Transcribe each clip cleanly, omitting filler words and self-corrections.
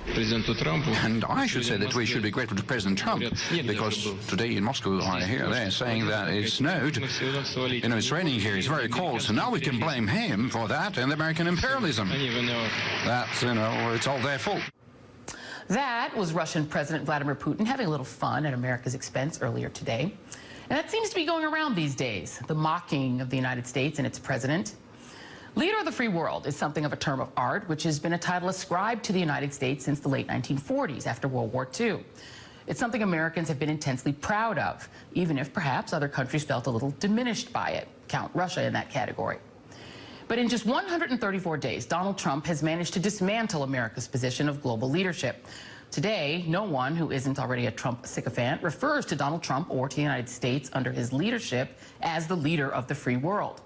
And I should say that we should be grateful to President Trump, because today in Moscow I hear they're saying that it snowed. You know, it's raining here, it's very cold, so now we can blame him for that and American imperialism. That's, you know, it's all their fault. That was Russian President Vladimir Putin having a little fun at America's expense earlier today. And that seems to be going around these days, the mocking of the United States and its president. Leader of the free world is something of a term of art, which has been a title ascribed to the United States since the late 1940s, after World War II. It's something Americans have been intensely proud of, even if perhaps other countries felt a little diminished by it. Count Russia in that category. But in just 134 days, Donald Trump has managed to dismantle America's position of global leadership. Today, no one who isn't already a Trump sycophant refers to Donald Trump or to the United States under his leadership as the leader of the free world.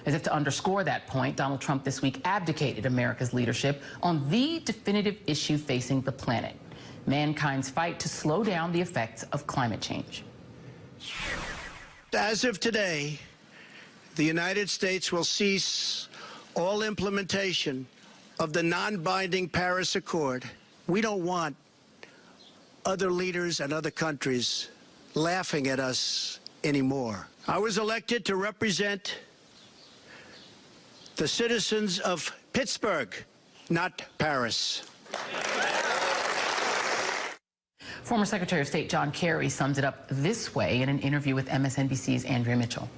As if to underscore that point, Donald Trump this week abdicated America's leadership on the definitive issue facing the planet: mankind's fight to slow down the effects of climate change. As of today, the United States will cease all implementation of the non-binding Paris Accord. We don't want other leaders and other countries laughing at us anymore. I was elected to represent the citizens of Pittsburgh, not Paris. Former Secretary of State John Kerry sums it up this way in an interview with MSNBC's Andrea Mitchell.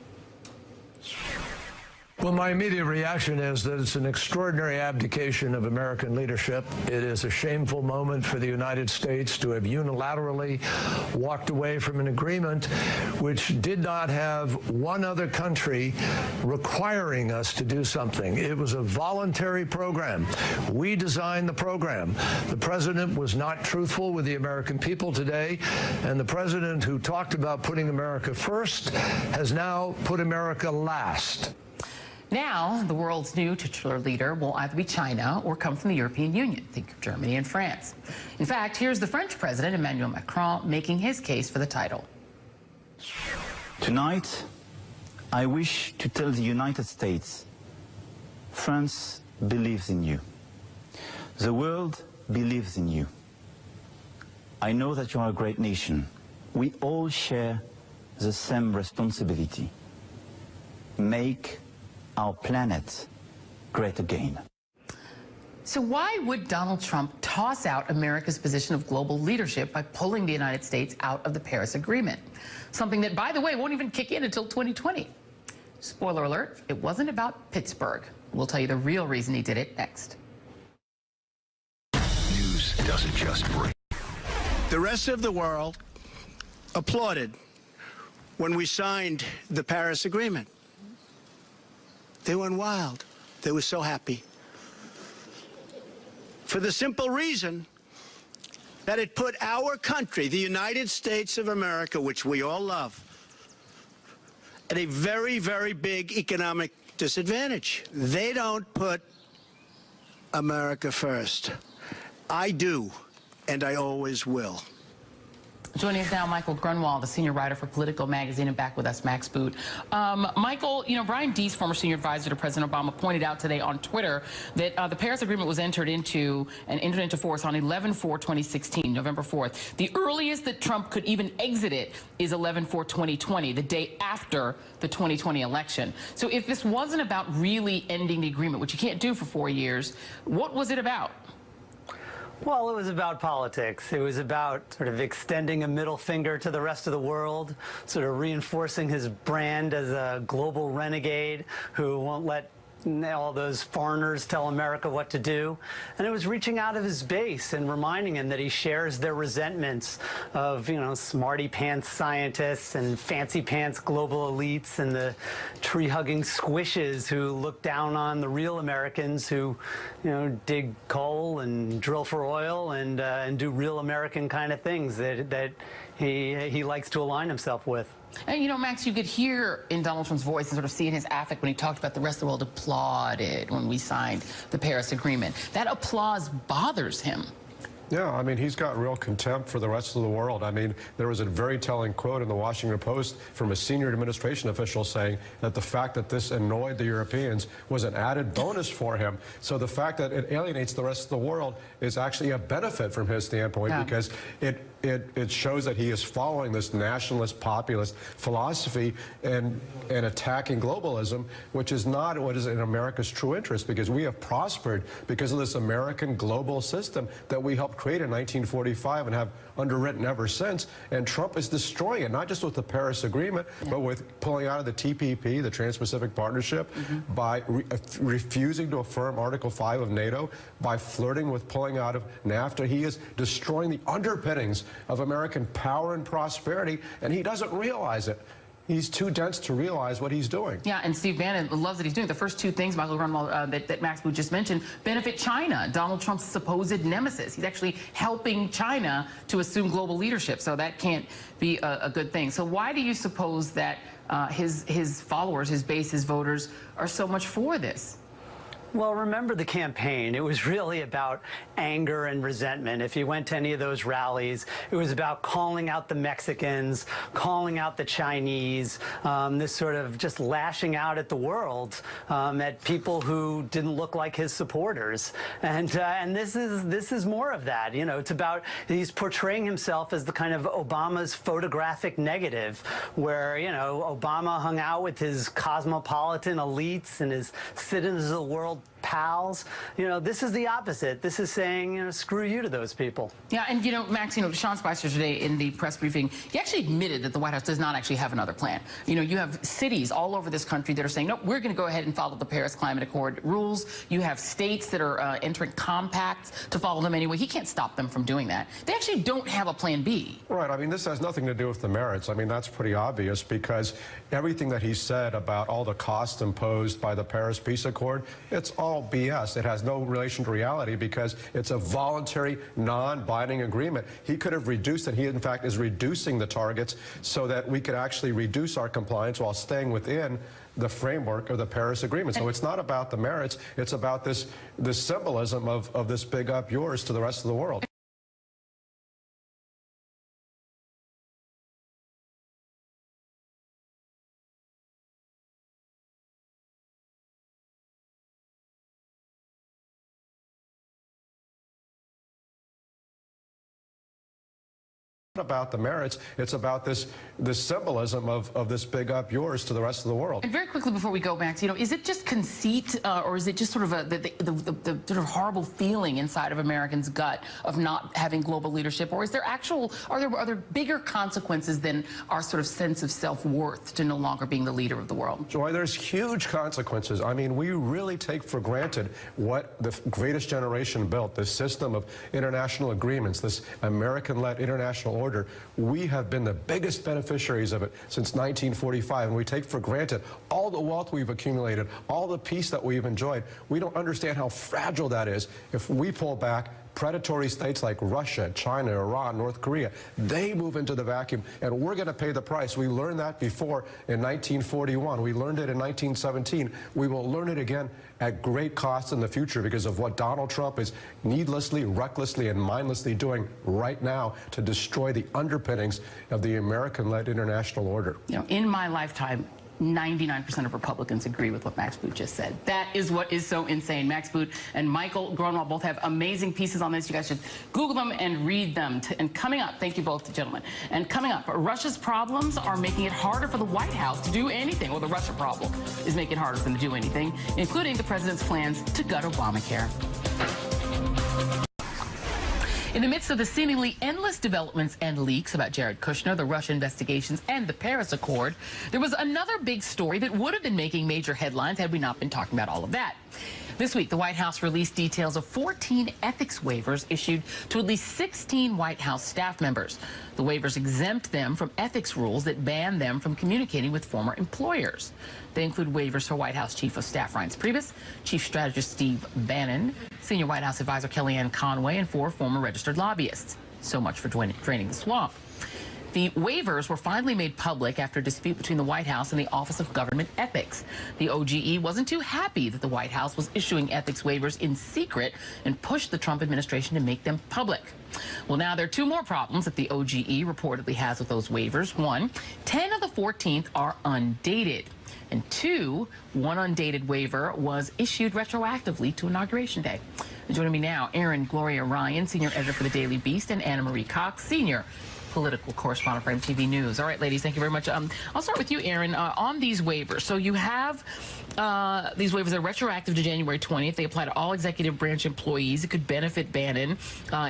Well, my immediate reaction is that it's an extraordinary abdication of American leadership. It is a shameful moment for the United States to have unilaterally walked away from an agreement which did not have one other country requiring us to do something. It was a voluntary program. We designed the program. The president was not truthful with the American people today, and the president who talked about putting America first has now put America last. Now, the world's new titular leader will either be China or come from the European Union. Think of Germany and France. In fact, here's the French president, Emmanuel Macron, making his case for the title. Tonight, I wish to tell the United States, France believes in you. The world believes in you. I know that you are a great nation. We all share the same responsibility. Make our planet great again. So why would Donald Trump toss out America's position of global leadership by pulling the United States out of the Paris Agreement? Something that, by the way, won't even kick in until 2020. Spoiler alert, it wasn't about Pittsburgh. We'll tell you the real reason he did it next. News doesn't just break. The rest of the world applauded when we signed the Paris Agreement. They went wild. They were so happy. For the simple reason that it put our country, the United States of America, which we all love, at a very, very big economic disadvantage. They don't put America first. I do, and I always will. Joining us now, Michael Grunwald, the senior writer for Politico magazine, and back with us, Max Boot. Michael, you know, Brian Deese, former senior advisor to President Obama, pointed out today on Twitter that the Paris Agreement was entered into force on 11/4/2016, November 4th. The earliest that Trump could even exit it is 11/4/2020, the day after the 2020 election. So if this wasn't about really ending the agreement, which you can't do for 4 years, what was it about? Well, it was about politics. It was about sort of extending a middle finger to the rest of the world, sort of reinforcing his brand as a global renegade who won't let all those foreigners tell America what to do. And it was reaching out of his base and reminding him that he shares their resentments of, you know, smarty pants scientists and fancy pants global elites and the tree-hugging squishes who look down on the real Americans who, you know, dig coal and drill for oil and do real American kind of things that he likes to align himself with. And, you know, Max, you could hear in Donald Trump's voice and sort of see in his affect when he talked about the rest of the world applauded when we signed the Paris Agreement. That applause bothers him. Yeah, I mean, he's got real contempt for the rest of the world. I mean, there was a very telling quote in the Washington Post from a senior administration official saying that the fact that this annoyed the Europeans was an added bonus for him. So the fact that it alienates the rest of the world is actually a benefit from his standpoint, because it shows that he is following this nationalist, populist philosophy and attacking globalism, which is not what is in America's true interest, because we have prospered because of this American global system that we helped create in 1945 and have underwritten ever since. And Trump is destroying it, not just with the Paris Agreement, but with pulling out of the TPP, the Trans-Pacific Partnership, by refusing to affirm Article 5 of NATO, by flirting with pulling out of NAFTA. He is destroying the underpinnings of American power and prosperity, and he doesn't realize it. He's too dense to realize what he's doing. Yeah, and Steve Bannon loves that he's doing. The first two things, Michael Grunwald, that Max Boot just mentioned, benefit China, Donald Trump's supposed nemesis. He's actually helping China to assume global leadership, so that can't be a good thing. So why do you suppose that his followers, his base, his voters are so much for this? Well, remember the campaign. It was really about anger and resentment. If you went to any of those rallies, it was about calling out the Mexicans, calling out the Chinese, this sort of just lashing out at the world, at people who didn't look like his supporters. And this is more of that. You know, it's about, he's portraying himself as the kind of Obama's photographic negative, where, you know, Obama hung out with his cosmopolitan elites and his citizens of the world pals. You know, this is the opposite. This is saying, you know, screw you to those people. Yeah, and, you know, Max, you know, Sean Spicer today in the press briefing, he actually admitted that the White House does not actually have another plan. You know, you have cities all over this country that are saying, no, we're going to go ahead and follow the Paris Climate Accord rules. You have states that are entering compacts to follow them anyway. He can't stop them from doing that. They actually don't have a plan B. Right. I mean, this has nothing to do with the merits. I mean, that's pretty obvious, because everything that he said about all the costs imposed by the Paris Peace Accord, it's all BS. It has no relation to reality, because it's a voluntary, non-binding agreement. He could have reduced it. He, in fact, is reducing the targets so that we could actually reduce our compliance while staying within the framework of the Paris Agreement. So it's not about the merits. It's about this symbolism of this big up yours to the rest of the world. About the merits, it's about this symbolism of this big up yours to the rest of the world. And very quickly before we go, Max, you know, is it just conceit, or is it just sort of the sort of horrible feeling inside of Americans' gut of not having global leadership, or is there are there bigger consequences than our sort of sense of self-worth to no longer being the leader of the world? Joy, there's huge consequences. I mean, we really take for granted what the greatest generation built, this system of international agreements, this American-led international order. We have been the biggest beneficiaries of it since 1945, and we take for granted all the wealth we've accumulated, all the peace that we've enjoyed. We don't understand how fragile that is. If we pull back, predatory states like Russia, China, Iran, North Korea, they move into the vacuum, and we're going to pay the price. We learned that before in 1941. We learned it in 1917. We will learn it again at great cost in the future because of what Donald Trump is needlessly, recklessly, and mindlessly doing right now to destroy the underpinnings of the American-led international order. You know, in my lifetime, 99% of Republicans agree with what Max Boot just said. That is what is so insane. Max Boot and Michael Grunwald both have amazing pieces on this. You guys should Google them and read them. And coming up, thank you both, gentlemen. And coming up, Russia's problems are making it harder for the White House to do anything. Well, the Russia problem is making it harder for them to do anything, including the president's plans to gut Obamacare. In the midst of the seemingly endless developments and leaks about Jared Kushner, the Russia investigations, and the Paris Accord, there was another big story that would have been making major headlines had we not been talking about all of that. This week, the White House released details of 14 ethics waivers issued to at least 16 White House staff members. The waivers exempt them from ethics rules that ban them from communicating with former employers. They include waivers for White House Chief of Staff Reince Priebus, Chief Strategist Steve Bannon, Senior White House Advisor Kellyanne Conway, and 4 former registered lobbyists. So much for draining the swamp. The waivers were finally made public after a dispute between the White House and the Office of Government Ethics. The OGE wasn't too happy that the White House was issuing ethics waivers in secret and pushed the Trump administration to make them public. Well, now there are two more problems that the OGE reportedly has with those waivers. One, 10 of the 14 are undated. And two, one undated waiver was issued retroactively to Inauguration Day. Joining me now, Erin Gloria Ryan, senior editor for the Daily Beast, and Anna Marie Cox, senior political correspondent for MTV News. All right, ladies, thank you very much. I'll start with you, Erin, on these waivers. So you have these waivers that are retroactive to January 20th. They apply to all executive branch employees. It could benefit Bannon,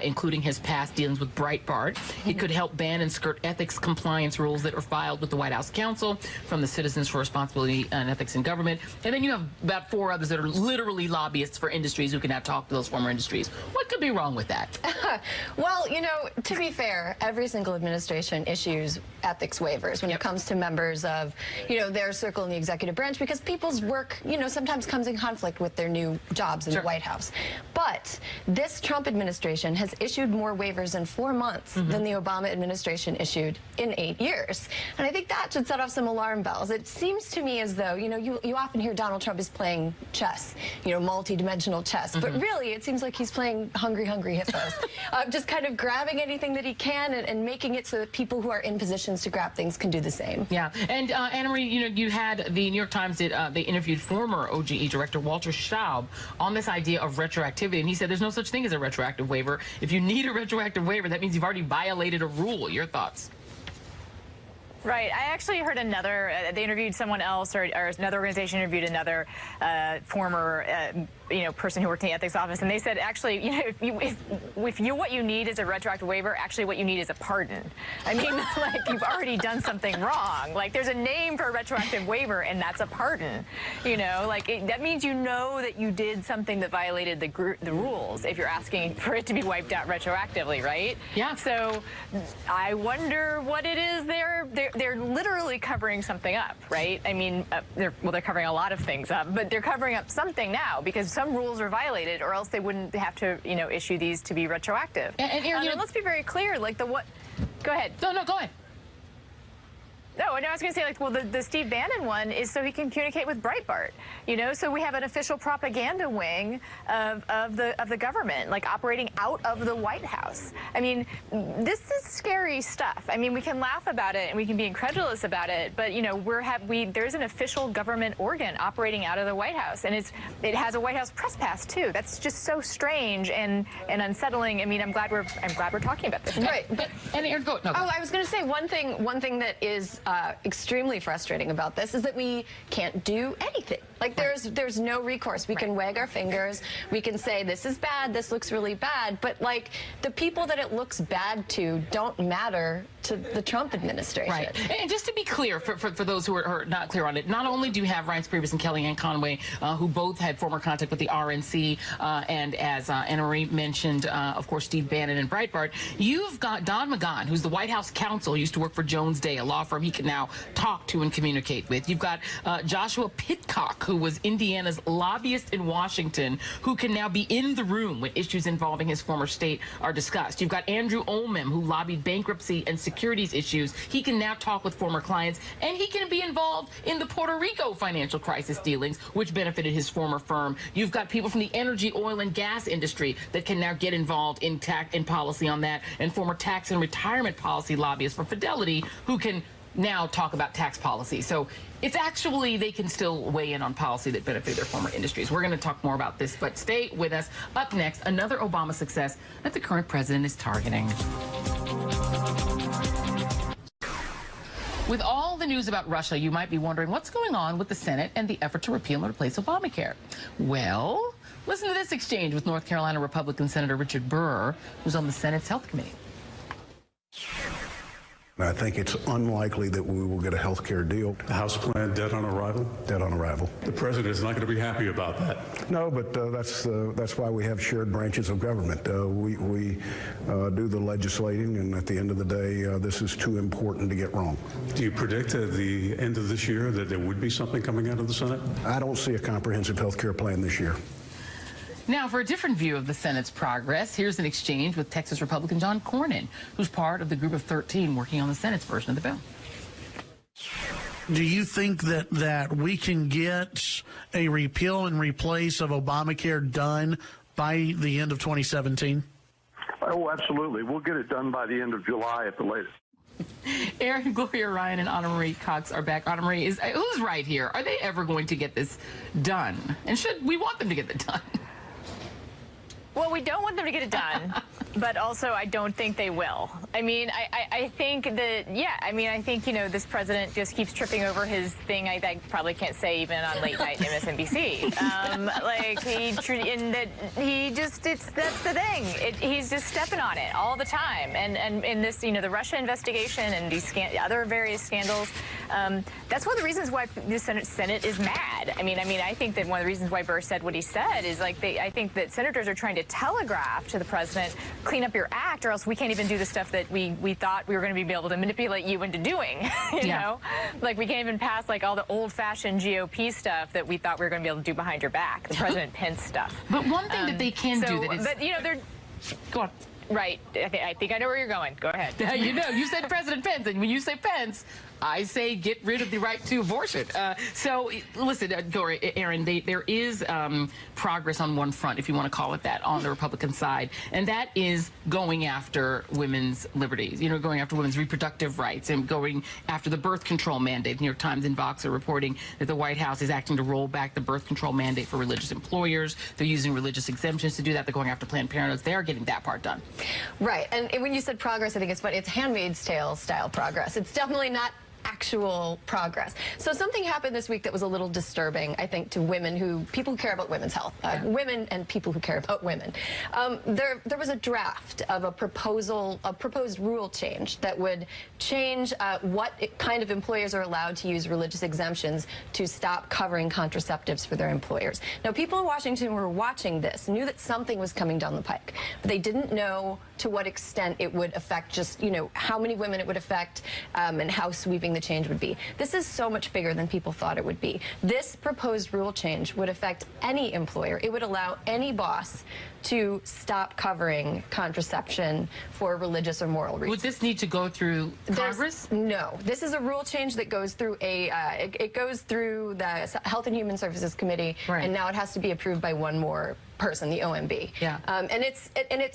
including his past dealings with Breitbart. It could help Bannon skirt ethics compliance rules that are filed with the White House Counsel from the Citizens for Responsibility and Ethics in Government. And then you have about 4 others that are literally lobbyists for industries who can now talk to those former industries. What could be wrong with that? Well, you know, to be fair, every single administration issues ethics waivers when it comes to members of, you know, their circle in the executive branch, because people's work, you know, sometimes comes in conflict with their new jobs in the White House. But this Trump administration has issued more waivers in 4 months than the Obama administration issued in 8 years. And I think that should set off some alarm bells. It seems to me as though, you know, you often hear Donald Trump is playing chess, you know, multi-dimensional chess. But really, it seems like he's playing hungry hippos. Just kind of grabbing anything that he can and making it so that people who are in positions to grab things can do the same. Yeah, and Anna Marie, you know, you had the New York Times did they interviewed former OGE director Walter Schaub on this idea of retroactivity, and he said there's no such thing as a retroactive waiver. If you need a retroactive waiver, that means you've already violated a rule. Your thoughts? Right. I actually heard another, they interviewed someone else, or another organization interviewed another former, you know, person who worked in the ethics office, and they said, actually, you know, if what you need is a retroactive waiver, actually what you need is a pardon. I mean, like, you've already done something wrong. Like, there's a name for a retroactive waiver, and that's a pardon. You know, like, that means you know that you did something that violated the rules if you're asking for it to be wiped out retroactively, right? Yeah. So I wonder what it is they're literally covering something up, right? I mean, they're covering a lot of things up, but they're covering up something now because some rules are violated, or else they wouldn't have to, you know, issue these to be retroactive. And let's be very clear, like Go ahead. No, go ahead. No, I was going to say, like, well, the Steve Bannon one is so he can communicate with Breitbart, you know. So we have an official propaganda wing of the government, like, operating out of the White House. I mean, this is scary stuff. I mean, we can laugh about it and we can be incredulous about it, but you know, there's an official government organ operating out of the White House, and it has a White House press pass too. That's just so strange and unsettling. I mean, I'm glad we're talking about this. Right. And Aaron, go. No, go. Oh, I was going to say one thing that is extremely frustrating about this is that we can't do anything. Like, there's no recourse. We can wag our fingers. We can say, this is bad, this looks really bad. But, like, the people that it looks bad to don't matter to the Trump administration. Right. And just to be clear, for those who are not clear on it, not only do you have Reince Priebus and Kellyanne Conway, who both had former contact with the RNC, and as Anna Marie mentioned, of course, Steve Bannon and Breitbart, you've got Don McGahn, who's the White House counsel, used to work for Jones Day, a law firm he can now talk to and communicate with. You've got Joshua Pitcock, who was Indiana's lobbyist in Washington, who can now be in the room when issues involving his former state are discussed. You've got Andrew Olmem, who lobbied bankruptcy and securities issues. He can now talk with former clients, and he can be involved in the Puerto Rico financial crisis dealings, which benefited his former firm. You've got people from the energy, oil, and gas industry that can now get involved in policy on that, and former tax and retirement policy lobbyists for Fidelity who can now talk about tax policy. So it's actually, they can still weigh in on policy that benefit their former industries. We're going to talk more about this, but stay with us. Up next, another Obama success that the current president is targeting. With all the news about Russia, you might be wondering what's going on with the Senate and the effort to repeal and replace Obamacare. Well, listen to this exchange with North Carolina Republican Senator Richard Burr, who's on the Senate's Health Committee. I think it's unlikely that we will get a health care deal. The House plan dead on arrival? Dead on arrival. The president is not going to be happy about that. No, but that's why we have shared branches of government. We do the legislating, and at the end of the day, this is too important to get wrong. Do you predict at the end of this year that there would be something coming out of the Senate? I don't see a comprehensive health care plan this year. Now, for a different view of the Senate's progress, here's an exchange with Texas Republican John Cornyn, who's part of the group of 13 working on the Senate's version of the bill. Do you think that we can get a repeal and replace of Obamacare done by the end of 2017? Oh, absolutely. We'll get it done by the end of July at the latest. Aaron, Gloria Ryan, and Anna Marie Cox are back. Anna Marie, who's right here? Are they ever going to get this done? And should we want them to get it done? Well, we don't want them to get it done, but also I don't think they will. I mean, I think that, yeah, I mean, I think, you know, this president just keeps tripping over his thing I probably can't say even on late night MSNBC. That's the thing. He's just stepping on it all the time. And in this, you know, the Russia investigation and these other various scandals, that's one of the reasons why the Senate is mad. I mean, I think that one of the reasons why Burr said what he said is like I think that senators are trying to telegraph to the president, clean up your act, or else we can't even do the stuff that we thought we were going to be able to manipulate you into doing. You know, like we can't even pass like all the old-fashioned GOP stuff that we thought we were going to be able to do behind your back, the President Pence stuff. But one thing that they can do that is, but you know, they're go on. Right. I think I know where you're going. Go ahead. You know, you said President Pence, and when you say Pence, I say get rid of the right to abortion. So, listen, Aaron, there is progress on one front, if you want to call it that, on the Republican side, and that is going after women's liberties, you know, going after women's reproductive rights and going after the birth control mandate. The New York Times and Vox are reporting that the White House is acting to roll back the birth control mandate for religious employers. They're using religious exemptions to do that. They're going after Planned Parenthood. They're getting that part done. Right. And when you said progress, I think it's funny. It's Handmaid's Tale style progress. It's definitely not actual progress. So something happened this week that was a little disturbing, I think, to people who care about women's health, women and people who care about women. There was a draft of a proposed rule change that would change what kind of employers are allowed to use religious exemptions to stop covering contraceptives for their employers. Now, people in Washington who were watching this knew that something was coming down the pike, but they didn't know to what extent it would affect just, you know, how many women it would affect and how sweeping the change would be. This is so much bigger than people thought it would be. This proposed rule change would affect any employer. It would allow any boss to stop covering contraception for religious or moral reasons. Would this need to go through Congress? No. This is a rule change that goes through it goes through the Health and Human Services Committee, and now it has to be approved by one more person, the OMB. Yeah. And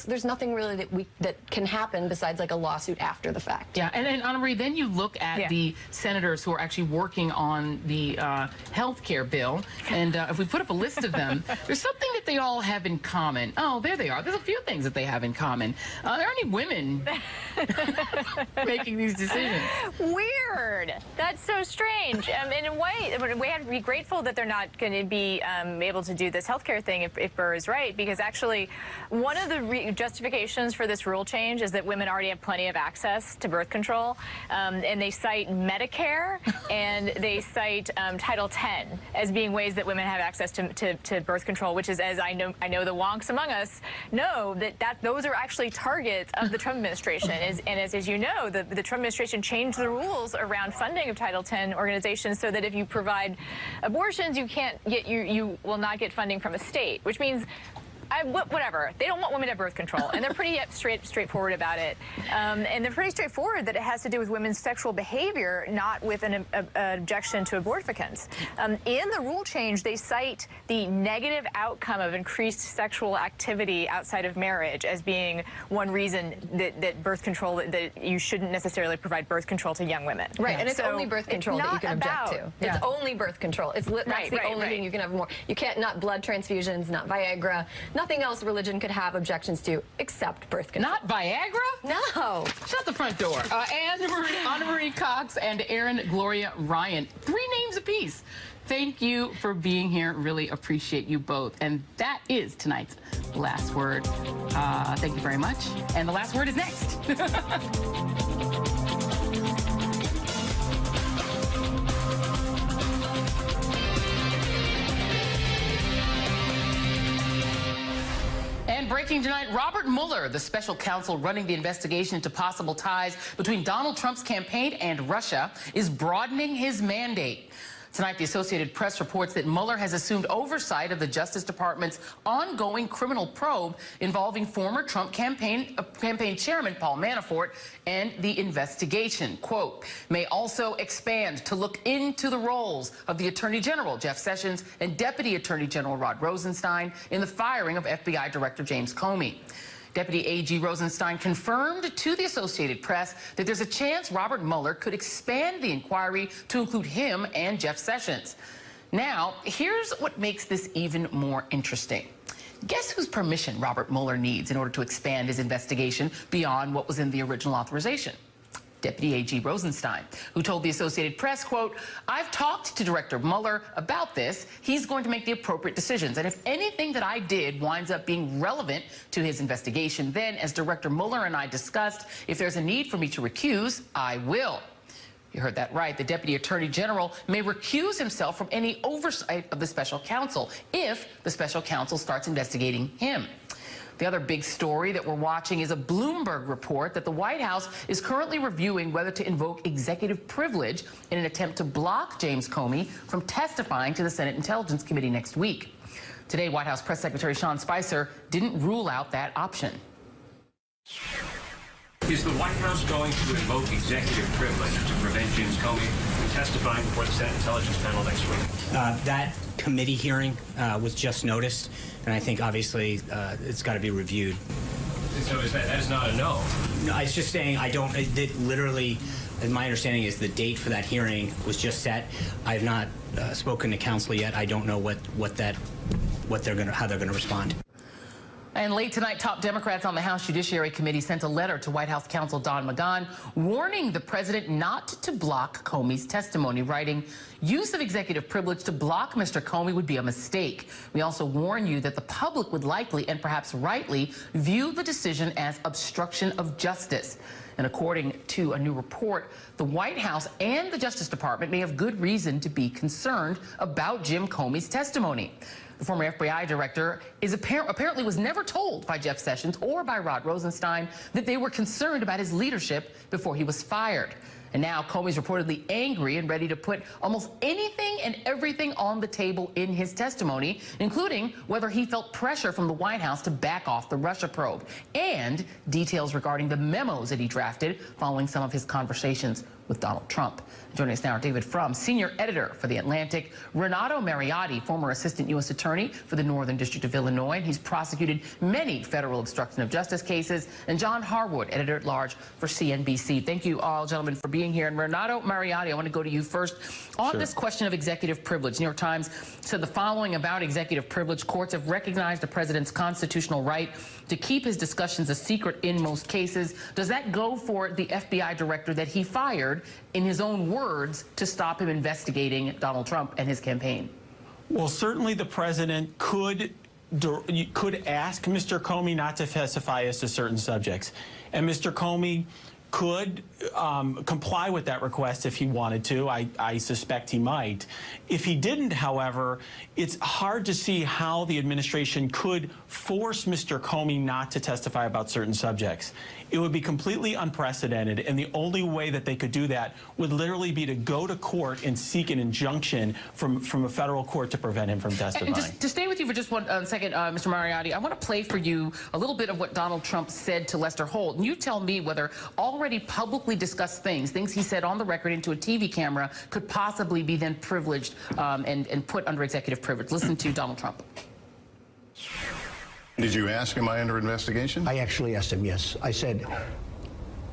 there's nothing really that can happen besides like a lawsuit after the fact. Yeah. And Anna Marie, then you look at the senators who are actually working on the health care bill, and if we put up a list of them, there's something that they all have in common. Oh, there they are. There's a few things that they have in common. There aren't any women making these decisions. Weird. That's so strange. In a way, we have to be grateful that they're not going to be able to do this healthcare thing if Burr is right, because actually one of the justifications for this rule change is that women already have plenty of access to birth control, and they cite Medicare and they cite Title X as being ways that women have access to birth control, which is, as I know the wonks among us know, that those are actually targets of the Trump administration. As you know, the Trump administration changed the rules around funding of Title X organizations so that if you provide abortions, you will not get funding from a state, which means whatever. They don't want women to have birth control, and they're pretty straightforward about it. And they're pretty straightforward that it has to do with women's sexual behavior, not with an objection to abortifacients. In the rule change, they cite the negative outcome of increased sexual activity outside of marriage as being one reason that birth control, that you shouldn't necessarily provide birth control to young women. Right, and it's only birth control that you can object to. It's only birth control. That's the only thing you can have more. You can't, not blood transfusions, not Viagra, nothing else religion could have objections to except birth control. Not Viagra? No. Shut the front door. Anna Marie Cox and Aaron Gloria Ryan. 3 names apiece. Thank you for being here. Really appreciate you both. And that is tonight's Last Word. Thank you very much. And the last word is next. And breaking tonight, Robert Mueller, the special counsel running the investigation into possible ties between Donald Trump's campaign and Russia, is broadening his mandate. Tonight, the Associated Press reports that Mueller has assumed oversight of the Justice Department's ongoing criminal probe involving former Trump campaign chairman Paul Manafort, and the investigation, quote, may also expand to look into the roles of the Attorney General, Jeff Sessions, and Deputy Attorney General Rod Rosenstein in the firing of FBI Director James Comey. Deputy AG Rosenstein confirmed to the Associated Press that there's a chance Robert Mueller could expand the inquiry to include him and Jeff Sessions. Now, here's what makes this even more interesting. Guess whose permission Robert Mueller needs in order to expand his investigation beyond what was in the original authorization? Deputy AG Rosenstein, who told the Associated Press, quote, I've talked to Director Mueller about this. He's going to make the appropriate decisions. And if anything that I did winds up being relevant to his investigation, then, as Director Mueller and I discussed, if there's a need for me to recuse, I will. You heard that right. The Deputy Attorney General may recuse himself from any oversight of the special counsel if the special counsel starts investigating him. The other big story that we're watching is a Bloomberg report that the White House is currently reviewing whether to invoke executive privilege in an attempt to block James Comey from testifying to the Senate Intelligence Committee next week. Today, White House Press Secretary Sean Spicer didn't rule out that option. Is the White House going to invoke executive privilege to prevent James Comey from testifying before the Senate Intelligence Panel next week? That committee hearing was just noticed, and I think obviously it's got to be reviewed. So that is not a no? No, I was just saying I don't. Literally, my understanding is the date for that hearing was just set. I have not spoken to counsel yet. I don't know how they're gonna respond. And late tonight, top Democrats on the House Judiciary Committee sent a letter to White House counsel Don McGahn warning the president not to block Comey's testimony, writing, use of executive privilege to block Mr. Comey would be a mistake. We also warn you that the public would likely, and perhaps rightly, view the decision as obstruction of justice. And according to a new report, the White House and the Justice Department may have good reason to be concerned about Jim Comey's testimony. The former FBI director apparently was never told by Jeff Sessions or by Rod Rosenstein that they were concerned about his leadership before he was fired. And now Comey's reportedly angry and ready to put almost anything and everything on the table in his testimony, including whether he felt pressure from the White House to back off the Russia probe, and details regarding the memos that he drafted following some of his conversations with Donald Trump. Joining us now are David Frum, senior editor for The Atlantic, Renato Mariotti, former assistant U.S. attorney for the Northern District of Illinois, and he's prosecuted many federal obstruction of justice cases, and John Harwood, editor-at-large for CNBC. Thank you all, gentlemen, for being here. And Renato Mariotti, I want to go to you first. On this question of executive privilege, New York Times said the following about executive privilege: courts have recognized the president's constitutional right to keep his discussions a secret in most cases. Does that go for the FBI director that he fired, in his own words, to stop him investigating Donald Trump and his campaign? Well, certainly the president could ask Mr. Comey not to testify as to certain subjects, and Mr. Comey could comply with that request if he wanted to. I suspect he might. If he didn't, however, it's hard to see how the administration could force Mr. Comey not to testify about certain subjects. It would be completely unprecedented, and the only way that they could do that would literally be to go to court and seek an injunction from a federal court to prevent him from testifying. And just to stay with you for just one second, Mr. Mariotti, I want to play for you a little bit of what Donald Trump said to Lester Holt. And you tell me whether already publicly discussed things he said on the record into a TV camera, could possibly be then privileged and put under executive privilege. Listen to Donald Trump. Did you ask, am I under investigation? I actually asked him, yes. I said,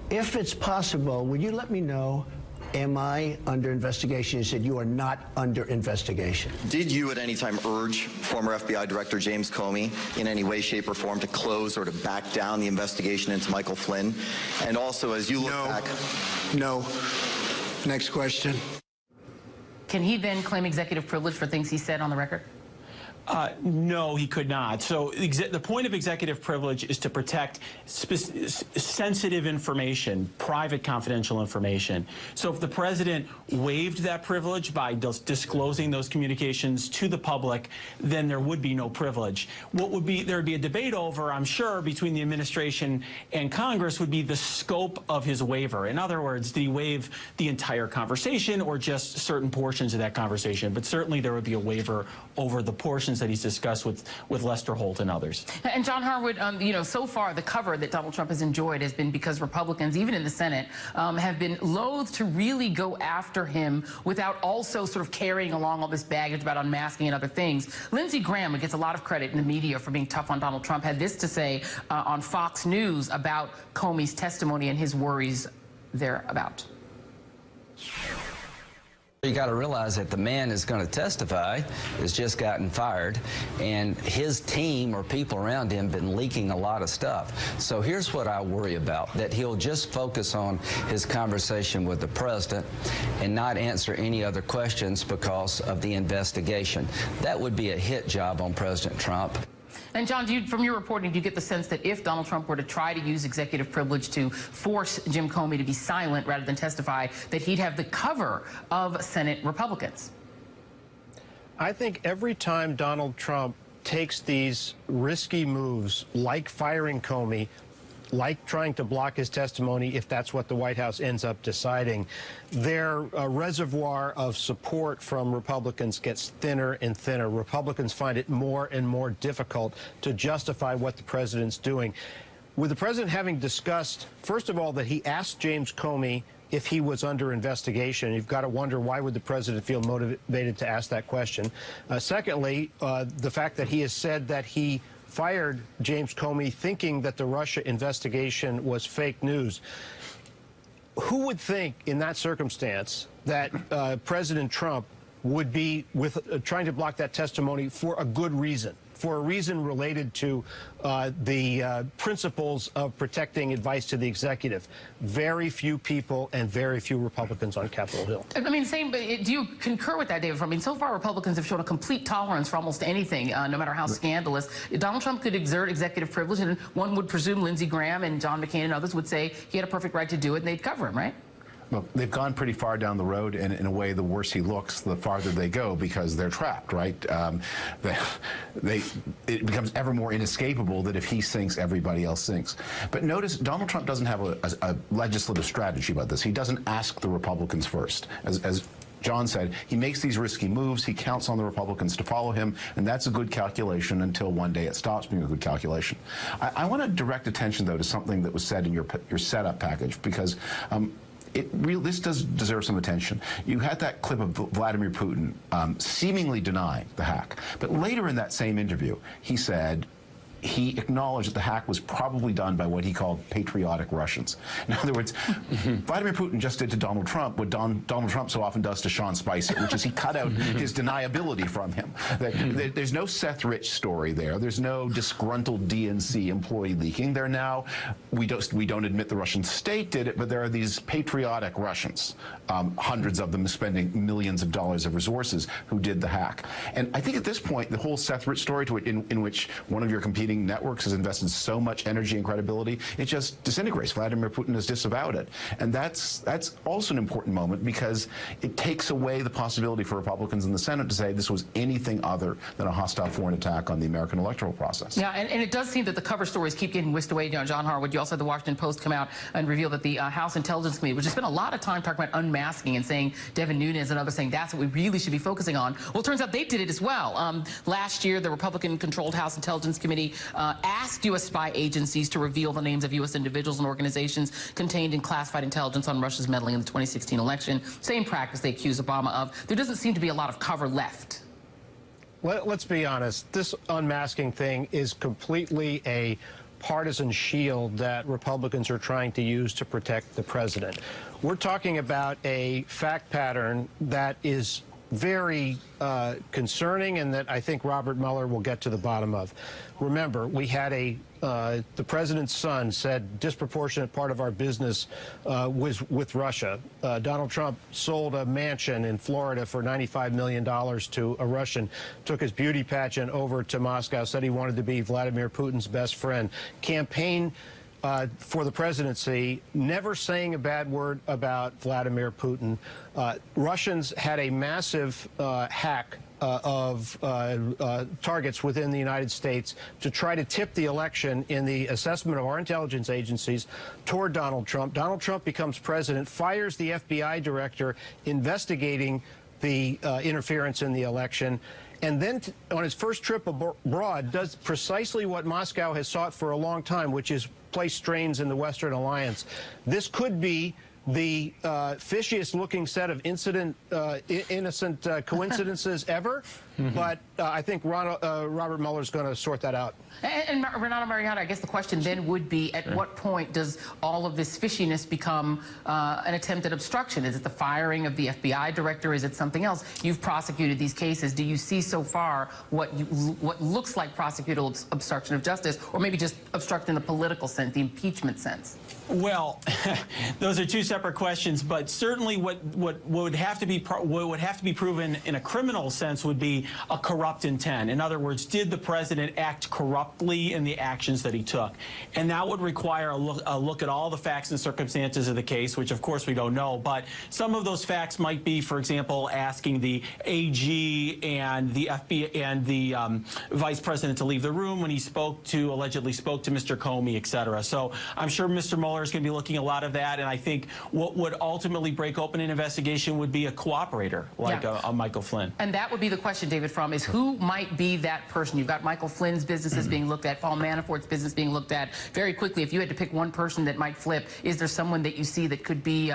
if it's possible, would you let me know, am I under investigation? He said, you are not under investigation. Did you at any time urge former FBI Director James Comey in any way, shape, or form to close or to back down the investigation into Michael Flynn? And also, as you look back... No. Next question. Can he then claim executive privilege for things he said on the record? No, he could not. So the point of executive privilege is to protect sensitive information, private confidential information. So if the president waived that privilege by disclosing those communications to the public, then there would be no privilege. There would be a debate over, I'm sure, between the administration and Congress would be the scope of his waiver. In other words, did he waive the entire conversation or just certain portions of that conversation? But certainly there would be a waiver over the portions that he's discussed with Lester Holt and others. And John Harwood, you know, so far the cover that Donald Trump has enjoyed has been because Republicans, even in the Senate, have been loath to really go after him without also sort of carrying along all this baggage about unmasking and other things. Lindsey Graham, who gets a lot of credit in the media for being tough on Donald Trump, had this to say on Fox News about Comey's testimony and his worries thereabout. You got to realize that the man is going to testify has just gotten fired, and his team or people around him been leaking a lot of stuff. So here's what I worry about, that he'll just focus on his conversation with the president and not answer any other questions because of the investigation. That would be a hit job on President Trump. And John, from your reporting, do you get the sense that if Donald Trump were to try to use executive privilege to force Jim Comey to be silent rather than testify, that he'd have the cover of Senate Republicans? I think every time Donald Trump takes these risky moves, like firing Comey, like trying to block his testimony if that's what the White House ends up deciding, their reservoir of support from Republicans gets thinner and thinner. Republicans find it more and more difficult to justify what the president's doing. With the president having discussed, first of all, that he asked James Comey if he was under investigation, you've got to wonder, why would the president feel motivated to ask that question? Secondly, the fact that he has said that he fired James Comey thinking that the Russia investigation was fake news. Who would think in that circumstance that President Trump would be trying to block that testimony for a good reason, for a reason related to the principles of protecting advice to the executive? Very few people and very few Republicans on Capitol Hill. I mean, do you concur with that, David? I mean, so far Republicans have shown a complete tolerance for almost anything, no matter how scandalous. Donald Trump could exert executive privilege, and one would presume Lindsey Graham and John McCain and others would say he had a perfect right to do it, and they'd cover him, right? Look, they've gone pretty far down the road, and in a way, the worse he looks, the farther they go, because they're trapped, right? It becomes ever more inescapable that if he sinks, everybody else sinks. But notice, Donald Trump doesn't have a legislative strategy about this. He doesn't ask the Republicans first. As John said, he makes these risky moves, he counts on the Republicans to follow him, and that's a good calculation until one day it stops being a good calculation. I want to direct attention, though, to something that was said in your setup package, because this does deserve some attention. You had that clip of Vladimir Putin seemingly denying the hack, but later in that same interview, he said he acknowledged that the hack was probably done by what he called patriotic Russians. In other words, Vladimir Putin just did to Donald Trump what Donald Trump so often does to Sean Spicer, which is he cut out his deniability from him. There's no Seth Rich story there. There's no disgruntled DNC employee leaking. There now, we don't admit the Russian state did it, but there are these patriotic Russians, hundreds of them spending millions of dollars of resources, who did the hack. And I think at this point, the whole Seth Rich story, in which one of your competing networks has invested so much energy and credibility, it just disintegrates. Vladimir Putin has disavowed it. And that's also an important moment, because it takes away the possibility for Republicans in the Senate to say this was anything other than a hostile foreign attack on the American electoral process. Yeah, and it does seem that the cover stories keep getting whisked away. John Harwood, you also had the Washington Post come out and reveal that the House Intelligence Committee, which has spent a lot of time talking about unmasking and saying Devin Nunes and others saying that's what we really should be focusing on. Well, it turns out they did it as well. Last year, the Republican-controlled House Intelligence Committee asked U.S. spy agencies to reveal the names of U.S. individuals and organizations contained in classified intelligence on Russia's meddling in the 2016 election. Same practice they accuse Obama of. There doesn't seem to be a lot of cover left. Let's be honest. This unmasking thing is completely a partisan shield that Republicans are trying to use to protect the president. We're talking about a fact pattern that is very concerning and that I think Robert Mueller will get to the bottom of. Remember, we had the president's son said disproportionate part of our business was with Russia. Donald Trump sold a mansion in Florida for $95 million to a Russian, took his beauty pageant over to Moscow, said he wanted to be Vladimir Putin's best friend. Campaign for the presidency, never saying a bad word about Vladimir Putin. Russians had a massive hack of targets within the United States to try to tip the election in the assessment of our intelligence agencies toward Donald Trump. Donald Trump becomes president, fires the FBI director investigating the interference in the election, and then on his first trip abroad does precisely what Moscow has sought for a long time, which is place strains in the Western alliance. This could be the fishiest looking set of innocent coincidences ever, but I think Robert Mueller is going to sort that out. And Renato Mariani, I guess the question then would be, at what point does all of this fishiness become an attempt at obstruction? Is it the firing of the FBI director? Is it something else? You've prosecuted these cases. Do you see so far what looks like prosecutorial obstruction of justice, or maybe just obstruction in the political sense, the impeachment sense? Well, those are two separate questions, but certainly what would have to be proven in a criminal sense would be a corrupt intent. In other words, did the president act corruptly in the actions that he took? And that would require a look at all the facts and circumstances of the case, which of course we don't know. But some of those facts might be, for example, asking the AG and the FBI and the vice president to leave the room when he allegedly spoke to Mr. Comey, et cetera. So I'm sure Mr. Mueller is going to be looking at a lot of that, and I think what would ultimately break open an investigation would be a cooperator like a Michael Flynn. And that would be the question, David Frum, is who might be that person? You've got Michael Flynn's businesses being looked at, Paul Manafort's business being looked at. Very quickly, if you had to pick one person that might flip, is there someone that you see that could be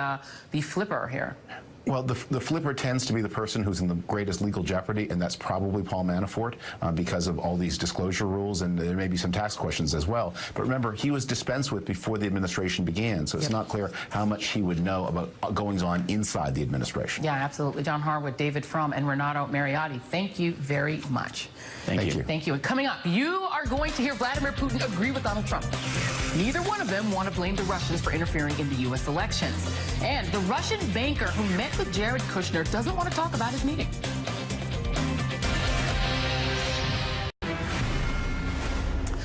the flipper here? Well, the flipper tends to be the person who's in the greatest legal jeopardy, and that's probably Paul Manafort because of all these disclosure rules, and there may be some tax questions as well. But remember, he was dispensed with before the administration began, so it's not clear how much he would know about goings-on inside the administration. Yeah, absolutely. John Harwood, David Frum, and Renato Mariotti, thank you very much. Thank you. Thank you. And coming up, you are going to hear Vladimir Putin agree with Donald Trump. Neither one of them want to blame the Russians for interfering in the U.S. elections. And the Russian banker who met with Jared Kushner doesn't want to talk about his meeting.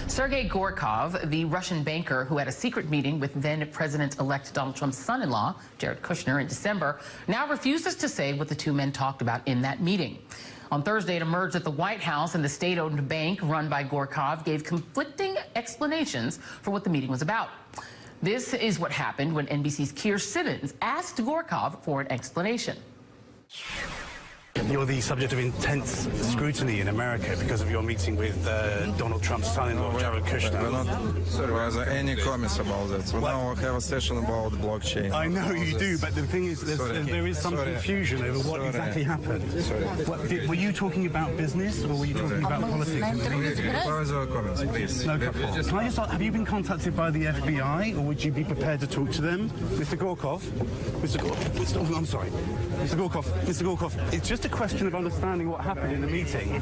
Sergei Gorkov, the Russian banker who had a secret meeting with then-President-elect Donald Trump's son-in-law, Jared Kushner, in December, now refuses to say what the two men talked about in that meeting. On Thursday, it emerged that the White House and the state-owned bank run by Gorkov gave conflicting explanations for what the meeting was about. This is what happened when NBC's Keir Simmons asked Gorkov for an explanation. You're the subject of intense scrutiny in America because of your meeting with Donald Trump's son-in-law, Jared Kushner. We're not any comments about that. We now have a session about blockchain. I know you do, but the thing is, there is some confusion over what exactly happened. Were you talking about business, or were you talking about politics? Comments, please. No, can I just ask, have you been contacted by the FBI, or would you be prepared to talk to them? Mr. Gorkov? Mr. Gorkov, I'm sorry. Mr. Gorkov, it's just a question of understanding what happened in the meeting.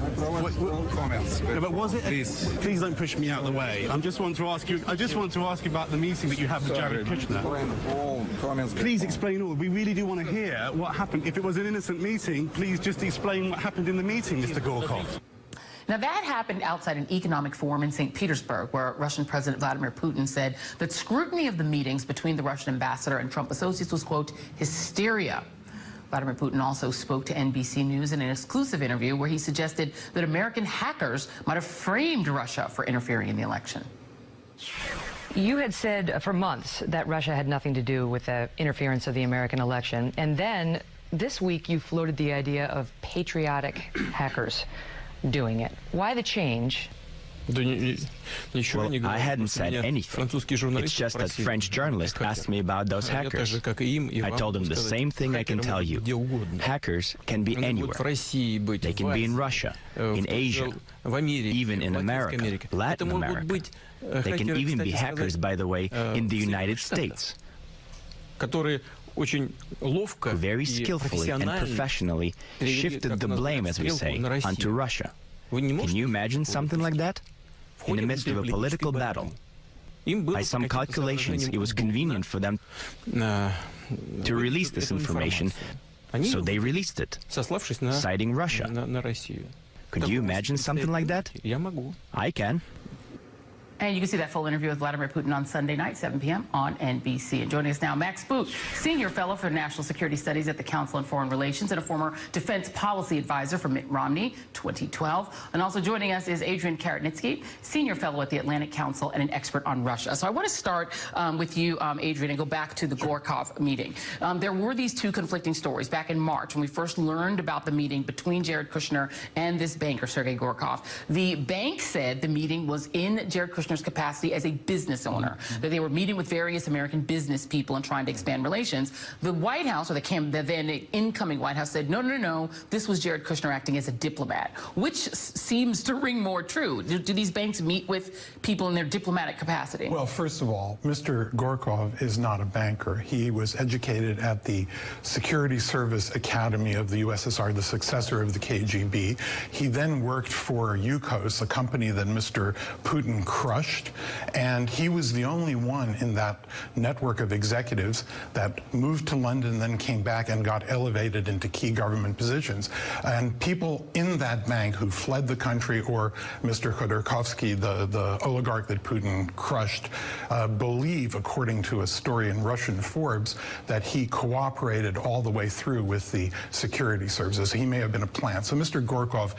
Comments. No, but was it? Please don't push me out of the way. I just want to ask you about the meeting that you had with Jared Kushner. Please explain all. We really do want to hear what happened. If it was an innocent meeting, please just explain what happened in the meeting, Mr. Gorkov. Now, that happened outside an economic forum in St. Petersburg, where Russian President Vladimir Putin said that scrutiny of the meetings between the Russian ambassador and Trump associates was, quote, hysteria. Vladimir Putin also spoke to NBC News in an exclusive interview where he suggested that American hackers might have framed Russia for interfering in the election. You had said for months that Russia had nothing to do with the interference of the American election, and then this week you floated the idea of patriotic hackers doing it. Why the change? Well, I hadn't said anything. It's just that French journalist asked me about those hackers. I told him the same thing I can tell you. Hackers can be anywhere. They can be in Russia, in Asia, even in America, Latin America. They can even be hackers, by the way, in the United States. who very skillfully and professionally shifted the blame, as we say, onto Russia. Can you imagine something like that? In the midst of a political battle. By some calculations, it was convenient for them to release this information, so they released it, citing Russia. Could you imagine something like that? I can. And you can see that full interview with Vladimir Putin on Sunday night, 7 p.m. on NBC. And joining us now, Max Boot, Senior Fellow for National Security Studies at the Council on Foreign Relations and a former Defense Policy Advisor for Mitt Romney, 2012. And also joining us is Adrian Karatnitsky, Senior Fellow at the Atlantic Council and an expert on Russia. So I want to start with you, Adrian, and go back to the Gorkov meeting. There were these two conflicting stories back in March when we first learned about the meeting between Jared Kushner and this banker, Sergei Gorkov. The bank said the meeting was in Jared Kushner's capacity as a business owner, that they were meeting with various American business people and trying to expand relations. The White House, or the then incoming White House, said, no, this was Jared Kushner acting as a diplomat, which seems to ring more true. Do these banks meet with people in their diplomatic capacity? Well, first of all, Mr. Gorkov is not a banker. He was educated at the Security Service Academy of the USSR, the successor of the KGB. He then worked for Yukos, a company that Mr. Putin crushed, and he was the only one in that network of executives that moved to London, then came back and got elevated into key government positions. And people in that bank who fled the country, or Mr. Khodorkovsky, the oligarch that Putin crushed, believe, according to a story in Russian Forbes, that he cooperated all the way through with the security services. He may have been a plant. So Mr. Gorkov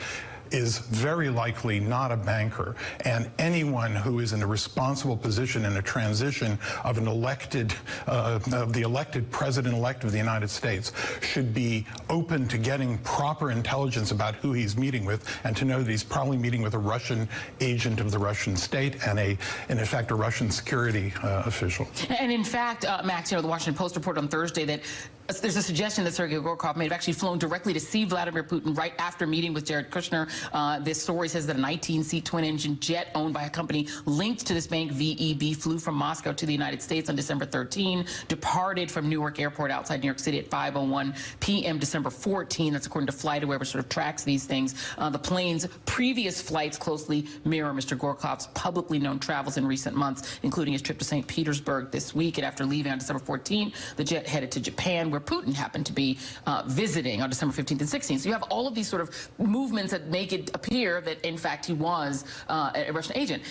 is very likely not a banker, and anyone who is in a responsible position in a transition of an elected, the elected president-elect of the United States should be open to getting proper intelligence about who he's meeting with, and to know that he's probably meeting with a Russian agent of the Russian state and in effect, a Russian security official. And in fact, Max, the Washington Post reported on Thursday that there's a suggestion that Sergei Gorkov may have actually flown directly to see Vladimir Putin right after meeting with Jared Kushner. This story says that a 19-seat twin-engine jet owned by a company linked to this bank, VEB, flew from Moscow to the United States on December 13, departed from Newark Airport outside New York City at 5:01 p.m. December 14. That's according to FlightAware, which sort of tracks these things. The plane's previous flights closely mirror Mr. Gorkov's publicly known travels in recent months, including his trip to St. Petersburg this week. And after leaving on December 14, the jet headed to Japan, where Putin happened to be visiting on December 15th and 16th. So you have all of these sort of movements that make it appear that, in fact, he was a Russian agent.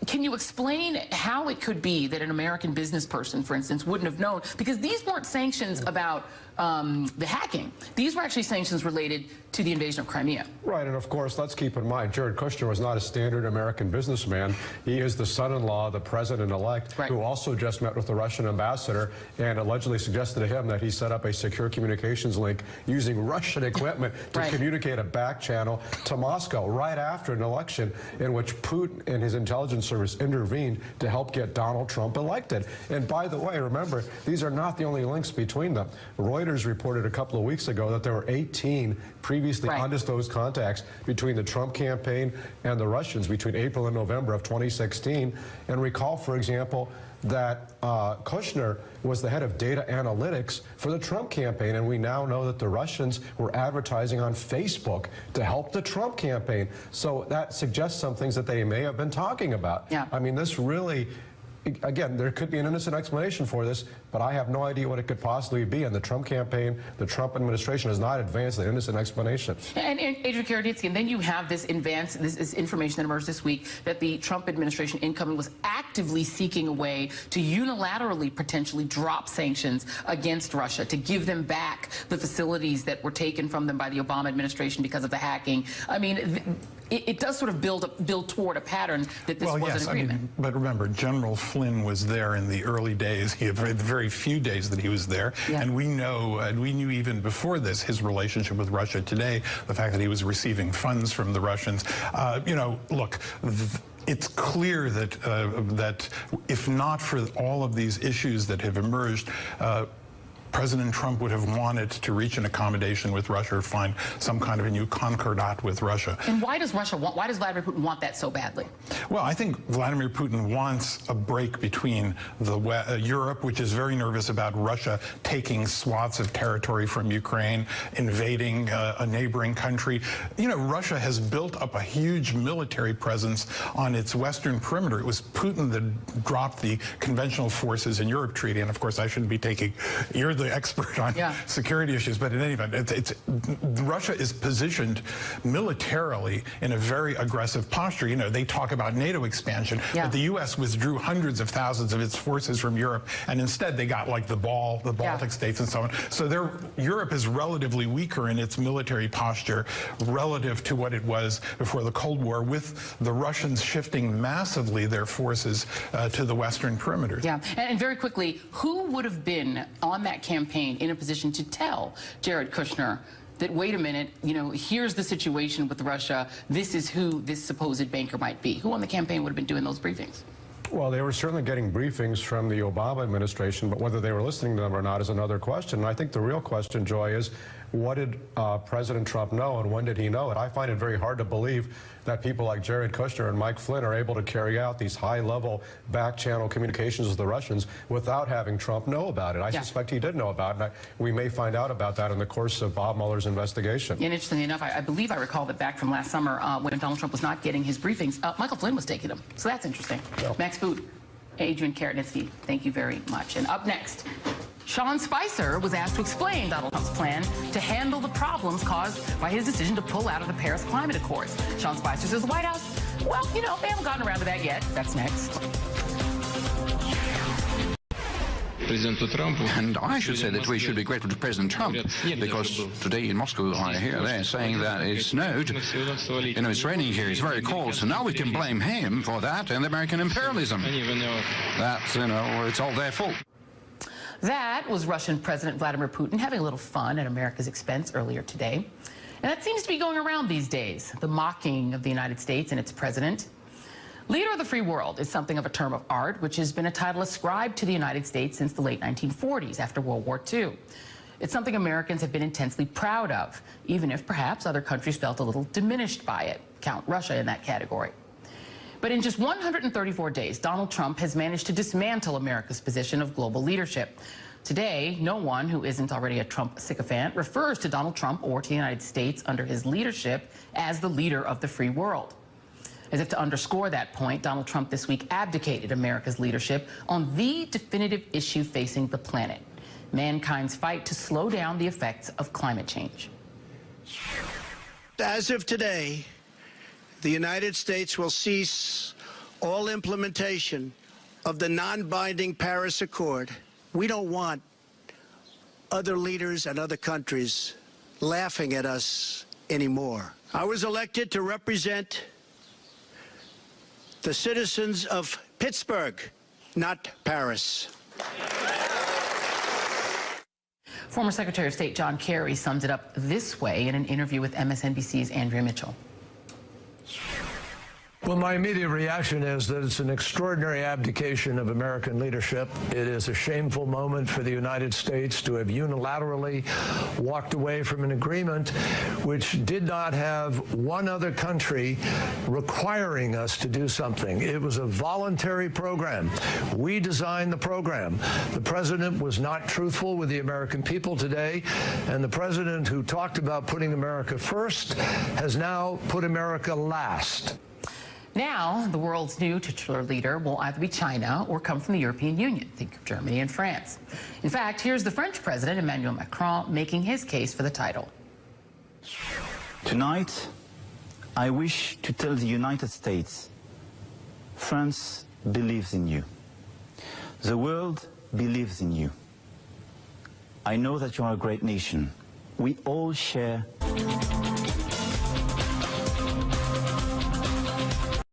Can you explain how it could be that an American business person, for instance, wouldn't have known? Because these weren't sanctions about the hacking. These were actually sanctions related to the invasion of Crimea. Right, and of course, let's keep in mind, Jared Kushner was not a standard American businessman. He is the son-in-law of the president-elect, who also just met with the Russian ambassador and allegedly suggested to him that he set up a secure communications link using Russian equipment to communicate a back channel to Moscow right after an election in which Putin and his intelligence service intervened to help get Donald Trump elected. And by the way, remember, these are not the only links between them. Reuters reported a couple of weeks ago that there were 18 previously undisclosed contacts between the Trump campaign and the Russians between April and November of 2016. And recall, for example, that Kushner was the head of data analytics for the Trump campaign, and we now know that the Russians were advertising on Facebook to help the Trump campaign. So that suggests some things that they may have been talking about. Yeah. I mean, this really, again, there could be an innocent explanation for this, but I have no idea what it could possibly be. And the Trump campaign, the Trump administration has not advanced an innocent explanation. And Adrian Karatnitsky, and then you have this this information that emerged this week that the Trump administration incoming was actively seeking a way to unilaterally potentially drop sanctions against Russia, to give them back the facilities that were taken from them by the Obama administration because of the hacking. I mean, it does sort of build toward a pattern that this was an agreement. I mean, but remember, General Flynn was there in the early days. He had the very few days that he was there, and we know, and we knew even before this, his relationship with Russia today, the fact that he was receiving funds from the Russians. You know, look. It's clear that that if not for all of these issues that have emerged, President Trump would have wanted to reach an accommodation with Russia or find some kind of a new concordat with Russia. And why does Vladimir Putin want that so badly? Well, I think Vladimir Putin wants a break between Europe, which is very nervous about Russia taking swaths of territory from Ukraine, invading a neighboring country. You know, Russia has built up a huge military presence on its western perimeter. It was Putin that dropped the conventional forces in Europe treaty, and of course I shouldn't be taking, you're the expert on security issues, but in any event, Russia is positioned militarily in a very aggressive posture. You know, they talk about NATO expansion, but the U.S. withdrew hundreds of thousands of its forces from Europe, and instead they got like the Baltic states and so on. So Europe is relatively weaker in its military posture relative to what it was before the Cold War, with the Russians shifting massively their forces to the western perimeter. Yeah, and very quickly, who would have been on that campaign in a position to tell Jared Kushner that, wait a minute, you know, here's the situation with Russia, this is who this supposed banker might be? Who on the campaign would have been doing those briefings? Well, they were certainly getting briefings from the Obama administration, but whether they were listening to them or not is another question. And I think the real question, Joy, is what did President Trump know and when did he know it? I find it very hard to believe that people like Jared Kushner and Mike Flynn are able to carry out these high-level back-channel communications with the Russians without having Trump know about it. I suspect he did know about it, and we may find out about that in the course of Bob Mueller's investigation. And interestingly enough, I believe I recall that back from last summer when Donald Trump was not getting his briefings, Michael Flynn was taking them. So that's interesting. Max Boot, Adrian Karatnitsky, thank you very much. And up next, Sean Spicer was asked to explain Donald Trump's plan to handle the problems caused by his decision to pull out of the Paris Climate Accords. Sean Spicer says the White House, well, you know, they haven't gotten around to that yet. That's next. And I should say that we should be grateful to President Trump, because today in Moscow I hear they're saying that it snowed. You know, it's raining here, it's very cold, so now we can blame him for that and American imperialism. That's, you know, it's all their fault. That was Russian President Vladimir Putin having a little fun at America's expense earlier today. And that seems to be going around these days, the mocking of the United States and its president. Leader of the free world is something of a term of art, which has been a title ascribed to the United States since the late 1940s, after World War II. It's something Americans have been intensely proud of, even if perhaps other countries felt a little diminished by it. Count Russia in that category. But in just 134 days, Donald Trump has managed to dismantle America's position of global leadership. Today, no one who isn't already a Trump sycophant refers to Donald Trump or to the United States under his leadership as the leader of the free world. As if to underscore that point, Donald Trump this week abdicated America's leadership on the definitive issue facing the planet: mankind's fight to slow down the effects of climate change. As of today, the United States will cease all implementation of the non-binding Paris Accord. We don't want other leaders and other countries laughing at us anymore. I was elected to represent the citizens of Pittsburgh, not Paris. Former Secretary of State John Kerry sums it up this way in an interview with MSNBC's Andrea Mitchell. Well, my immediate reaction is that it's an extraordinary abdication of American leadership. It is a shameful moment for the United States to have unilaterally walked away from an agreement which did not have one other country requiring us to do something. It was a voluntary program. We designed the program. The president was not truthful with the American people today, and the president who talked about putting America first has now put America last. Now, the world's new titular leader will either be China or come from the European Union. Think of Germany and France. In fact, here's the French president, Emmanuel Macron, making his case for the title. Tonight, I wish to tell the United States, France believes in you. The world believes in you. I know that you are a great nation. We all share